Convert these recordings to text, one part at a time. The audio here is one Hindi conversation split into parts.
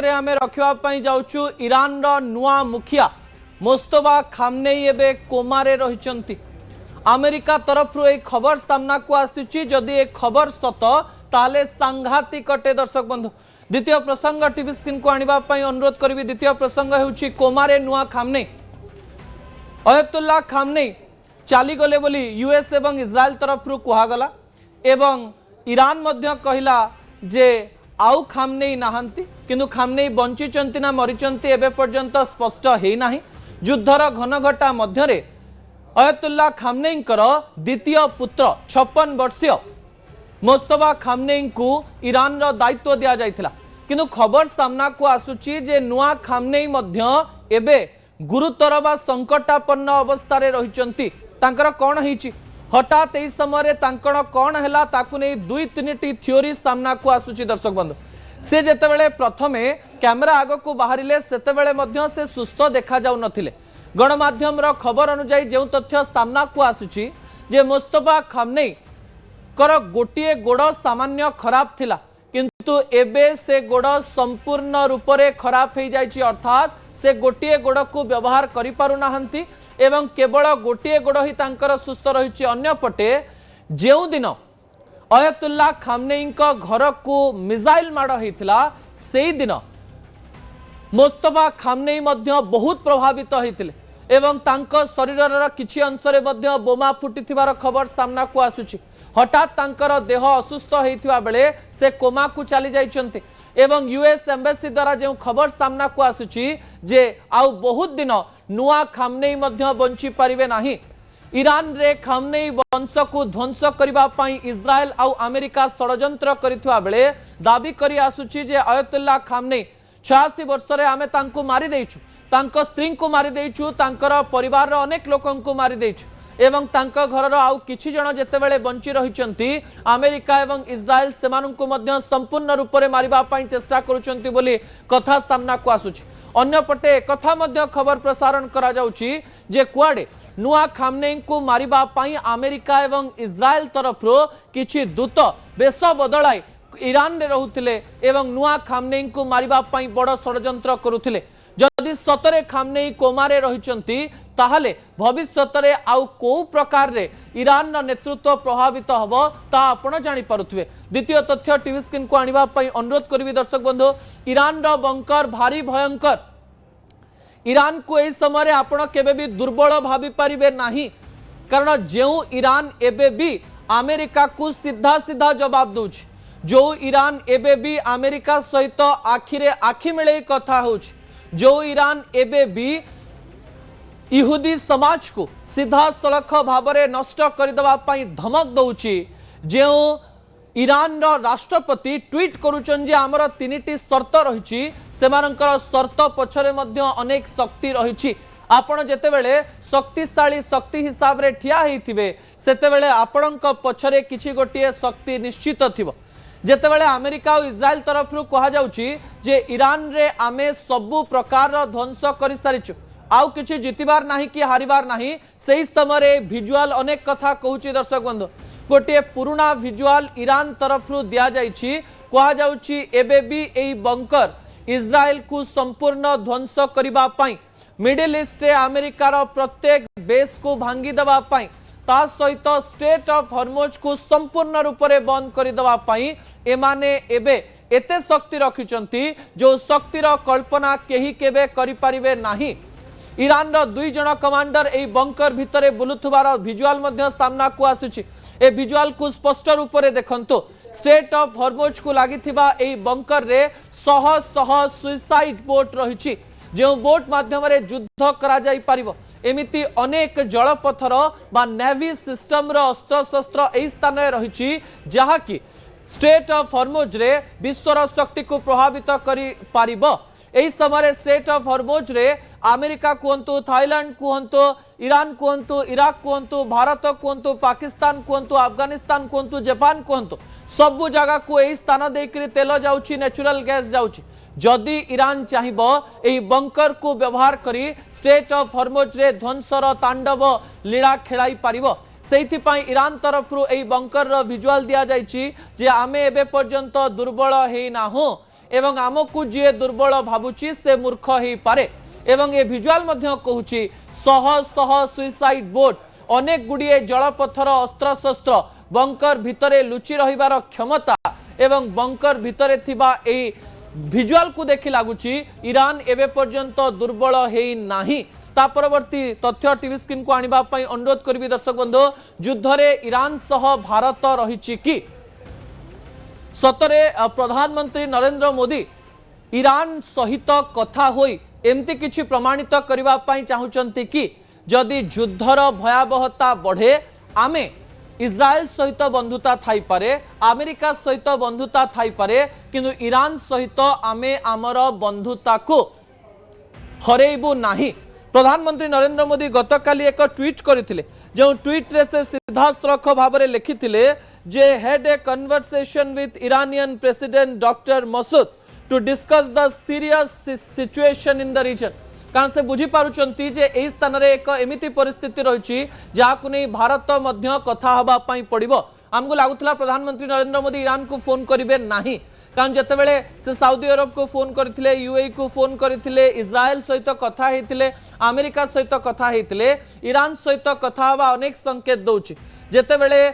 नजर आम रखापी जाऊँ ईरान नुआ मुखिया मोस्तफा खामनेई एबे कोमारे रही। अमेरिका तरफ एक खबर सामना को आसुची जदि एक खबर सत ताले सांघातिक अटे। दर्शक बंधु द्वितीय प्रसंग टीवी स्क्रीन को आने अनुरोध करी। द्वितीय प्रसंग होउची कोमारे नुआ खामनेई। अयतुल्लाह खामनेई चलीगले बोली यूएस एवं इज्राएल तरफ कहगला एवं ईरान मध्य कहला जे आउ खामनेई नाहंती किंतु खामनेई बंचिचंती ना मरिचंती एबे पर्यंत स्पष्ट है नाही। युद्धर घनघटा मध्यरे अयतुल्लाह खामनेईंकर द्वितीय पुत्र 56 वर्षीय मोस्तफा खामनेई को ईरान रो दायित्व दिया जायथिला किंतु खबर सामना को आसुची जे नुआ खामनेई मध्य एबे गुरुतर बा संकटापन्न अवस्था रे रहिचंती। तांकर कोन हिची हठात एई समय तांकर कोन हैला ताकु नै दुई तीनटी थ्योरी सामना को आसुची। दर्शक बंधु से जेतेबेले प्रथमे कैमरा आग को बाहरिले सेतेबेले मध्य से सुस्थ देखा जाउ नथिले। गणमाध्यम रो खबर अनुसार जो तथ्य सामना को आसुची जे मोस्तफा खामनेई कर गोटे गोड़ सामान्य खराब थिला किंतु एबे से गोड़ संपूर्ण रूप से खराब हो जाइछि। अर्थात से गोटे गोड़ को व्यवहार करि पारु नाहंती एवं केवल गोटे गोड़ ही तांकर सुस्थ रहिछि। अन्य पटे जेउ दिन अयतुल्लाह खामनेई घर को मिसाइल माड़ होइथिला सेई दिन मोस्तफा खामनेई मध्य बहुत प्रभावित होइथिले एवं तांको शरीरर किछि अंशरे मध्य बोमा फुटिथिबार खबर सामना को आसुछि। हठात तांकर देह असुस्थ होइथिबा बेले से कोमा को चली जाइछन्ते एवं यूएस एम्बेसी द्वारा जो खबर सामना को आसुछि जे आउ बहुत दिन नुआ खामनेई मध्य बंची पारिबे नाही। ईरान रे खामनेई वंश को ध्वंस करिबा पई इज्राएल आउ अमेरिका षडयंत्र करिथिबा बेले दाबी करी आसुछि जे अयतुल्लाह खामनेई 86 वर्ष रे आमे तांको मारि देइछु, तांको स्त्री को मारि देइछु, तांकर परिवार रो अनेक लोकन को मारि देइछु एवं तांको घर रो आउ किछि जण जेतेबेले बंची रहिचंती अमेरिका एवं इज्राएल सेमानंको मध्य संपूर्ण रूप रे मारिबा पई चेष्टा करूचंती बोली कथा सामना को आसुछि। अन्य पटे कथा मध्य खबर प्रसारण करा जाउछि जे कुआडे नुआ खामनेई को मारिबा पई अमेरिका एवं इज्राएल तरफ किछि दूत बेश बदलाई ईरान रे रहुथिले एवं नुआ खामनेई को मारिबा पई बड़ षडयंत्र करुथिले। जदि सतरे खामनेई कोमारे रहिचंती ताहले भविष्यत रे आउ को प्रकार रे ईरान नेतृत्व प्रभावित हबो ता आपण जानि पारुथबे। द्वितीय तथ्य टीवी स्क्रीन को आनिबा पई अनुरोध करिवि। दर्शक बंधु ईरान रो बंकर भारी भयंकर। ईरान को एई समय आपण केबे भी दुर्बल भाबी पारिबे नाही कारण जेउ ईरान एबे भी अमेरिका को सीधा सीधा जवाब दउछि, जो ईरान एबे भी अमेरिका सहित आखिरे आखि मिले कथा होछि, जो ईरान एबे भी इहुदी समाज को सीधा सड़क भाव में नष्ट करदेवा धमक दौची। जो ईरान राष्ट्रपति ट्वीट करुचन जे आमर 3टी शर्त रही सेमानंकर शर्त पछरे मध्य अनेक शक्ति रही। आपण जेतेबेले शक्तिशाली शक्ति हिसाब रे ठिया हेइथिबे सेतेबेले आपणक पछरे किछि गोटिए शक्ति निश्चित थिबो। जेतेबेले अमेरिका और इज्राएल तरफ कहा जाउची जे ईरान रे आमे सबु प्रकार ध्वंस करि सारिछु आउ किछि जितिबार नाही कि हारिबार नाही सेही समय विजुअल अनेक कथा कहूची। दर्शक बंधु गोटे पुराना विजुअल ईरान तरफ दिया जाइछि कहा जाउची एबे भी एई बंकर इज्राएल को संपूर्ण ध्वंस करिबा पई मिडिल ईस्ट रे अमेरिकार प्रत्येक बेस को भांगी देबा पई ता सहित स्ट्रेट ऑफ हॉर्मुज को संपूर्ण रूप से बंद करदेवा एमाने एबे एते शक्ति रखिचंती जो शक्तिर कल्पना केही केबे करि परिबे नाही। ईरान रो 2 जण कमांडर एई बंकर भितरे बुलुथुबार विजुअल मध्य सामना को आसुची। ए विजुअल को स्पष्ट रूप से देखंतो स्ट्रेट ऑफ हॉर्मुज को लागिथिबा एई बंकर रे सह सह सुइसाइड बोट रहिछि जो बोट माध्यम रे युद्ध करा जाई परिबो। एमिति अनेक जलपथर बा नेवी सिस्टम रो अस्त्र शस्त्र एई स्थान रे रहिछि जहा कि स्ट्रेट ऑफ हॉर्मुज रे विश्वर शक्ति को प्रभावित करि पारिबो। एई समय स्ट्रेट ऑफ हॉर्मुज रे अमेरिका कहतु, थाईलैंड कहतु, ईरान कहतु, इराक कहतु, भारत कहतु, पाकिस्तान कहतु, अफगानिस्तान कहतु, जापान कहतु सबु जगह को एई स्थान देकरी तेल जाउछि, नेचुरल गैस जाउछि। जदि ईरान चाहिबो एई बंकर को व्यवहार करी स्ट्रेट ऑफ हॉर्मुज रे ध्वंसर तांडव लीला खेलाई पारिबो। सेइथि पई ईरान तरफरु एई बंकर रो विजुअल दिया जाइछि जे आमे एबे पर्यंत दुर्बल हेई नाहु एवं आमको जी दुर्बल भावुची से मूर्ख ही पारे एवं ए भिजुआल मध्य कहूची शह शह सुइसाइड बोट अनेक गुड़िए जलपथर अस्त्र शस्त्र बंकर भितरे लुचि रहिबार क्षमता एवं बंकर भितरे थिबा ए भिजुआल को देखि लागुची ईरान एबे पर्यंत दुर्बल हेई नाही। ता परवर्ती तथ्य टीवी स्क्रीन को आनिबा पई अनुरोध करबी दर्शक बंधु युद्ध रे ईरान सह भारत रहिची कि सतरे प्रधानमंत्री नरेंद्र मोदी ईरान सहित कथा होई एमती किछि प्रमाणित करबा पई चाहुचंती कि जदि युद्धर भयावहता बढ़े आमे इस्राएल सहित बंधुता थाई पारे अमेरिका सहित बंधुता थाई पारे किंतु ईरान सहित आमे आमर बंधुता को हरेबू नाही। प्रधानमंत्री नरेंद्र मोदी गतकाली एक ट्वीट करथिले जो ट्वीट रे से सीधा सड़क भाव में लिखिथिले जे had a conversation with Iranian president doctor Masoud to discuss the serious situation in the region कारण से बुझी पारुचंती जे एही स्थान रे एक एमिति परिस्थिति रहिछि जाहाकु नै भारत मध्य कथा हबा पई पड़िबो। हमको लागुतला प्रधानमंत्री नरेंद्र मोदी ईरान को फोन करिवे नाही कारण जेतेबेले से सऊदी अरब को फोन करथिले यूएई को फोन करथिले इस्राएल सहित कथा हेतिले अमेरिका सहित कथा हेतिले ईरान सहित कथा हबा अनेक संकेत दउछि जेतेबेले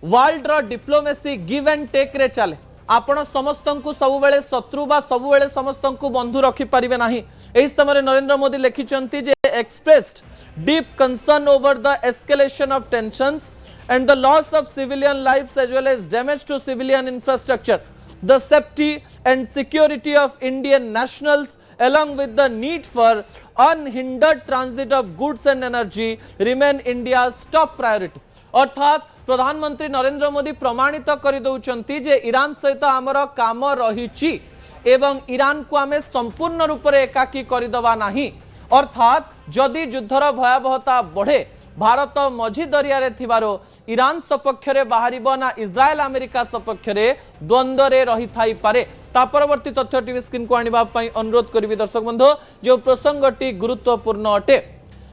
वर्ल्ड रो डिप्लोमेसी गिव एंड टेक रे चले आपण समस्त को सबुबेले शत्रु बा सबुबेले समस्त को बंधु रखि परिबे नाही। एही समय नरेंद्र मोदी लिखिचंती जे expressed deep concern over the escalation of tensions and the loss of civilian lives as well as damage to civilian infrastructure the safety and security of Indian nationals along with the need for unhindered transit of goods and energy remain India's top priority। अर्थात प्रधानमंत्री नरेंद्र मोदी प्रमाणित कर दउचंती जे ईरान सहित आमर काम रहिछि एवं ईरान को आमे संपूर्ण रूप से एकाकी करदबा नाही अर्थात जदि युद्धर भयावहता बढ़े भारत मझी दरिया रे थिबारो ईरान सपक्ष रे बाहरिबो ना इस्राएल अमेरिका सपक्ष रे द्वंद्व रे रही थाई पारे। ता परवर्ती तथ्य टीवी स्क्रीन को आनिबा पई अनुरोध करबी दर्शक बंधु जो प्रसंगटी गुरुत्वपूर्ण अटे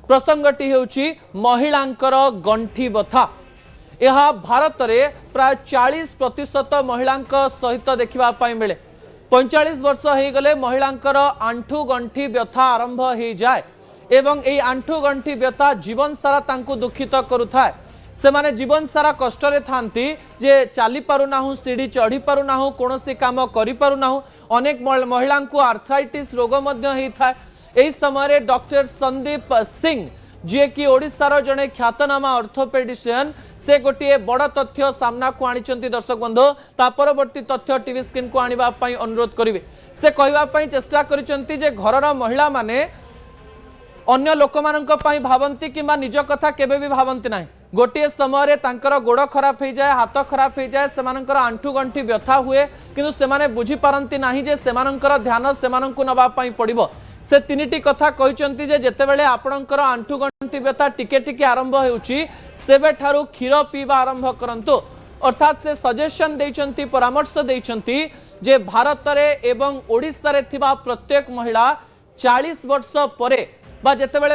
प्रसंगटी हेउची महिलांकर गंठी बथा यह भारत रे प्राय 40% महिलांक सहित देखिबा पई मिले 45 वर्ष हो गले महिलांकर आंठू गंठी व्यथा आरंभ हो जाए एवं ए आंठू गंठी व्यथा जीवन सारा तांको दुखित करुथाय से माने जीवन सारा कष्ट रे थांती जे चाली पारु नाहु सीढ़ी चढ़ी पारु नाहु कोनोसी काम करि पारु नाहु अनेक महिला को आर्थराइटिस रोग मध्य हेई थाय। एही समय डॉक्टर संदीप सिंह जे कि ओडिशार जने ख्यातनामा ऑर्थोपेडिशियन से गोटे बड़ तथ्य सामना को आनिचंती दर्शक बंधु ता परवर्ती तथ्य टीवी स्क्रीन को आनिबा पई अनुरोध करिवे से कहबा पई चेष्टा करिसंती जे घरर महिला माने अन्य लोक मानक पई भावंती किबा निज कथा केबे भी भावंती नाही गोटे समय रे तांकर गोड़ खराब हो जाए हाथ खराब हो जाए सेमानंकर आंठू गंठी व्यथा हुए किंतु सेमाने बुझी पारंती नाही जे सेमानंकर ध्यान सेमानंकु नबा पई पड़िबो। से तीनिटी कथा कहिसंती जे जेतेबेले आपणकर आंठू गंठी व्यथा टिके टिके आरंभ हेउची सेबे ठारू क्षीर पीवा आरंभ करंतु अर्थात से सजेशन देइचंती परामर्श देइचंती जे भारत रे एवं ओडिसा रे थिबा प्रत्येक महिला 40 वर्ष परे बा जेतेबेले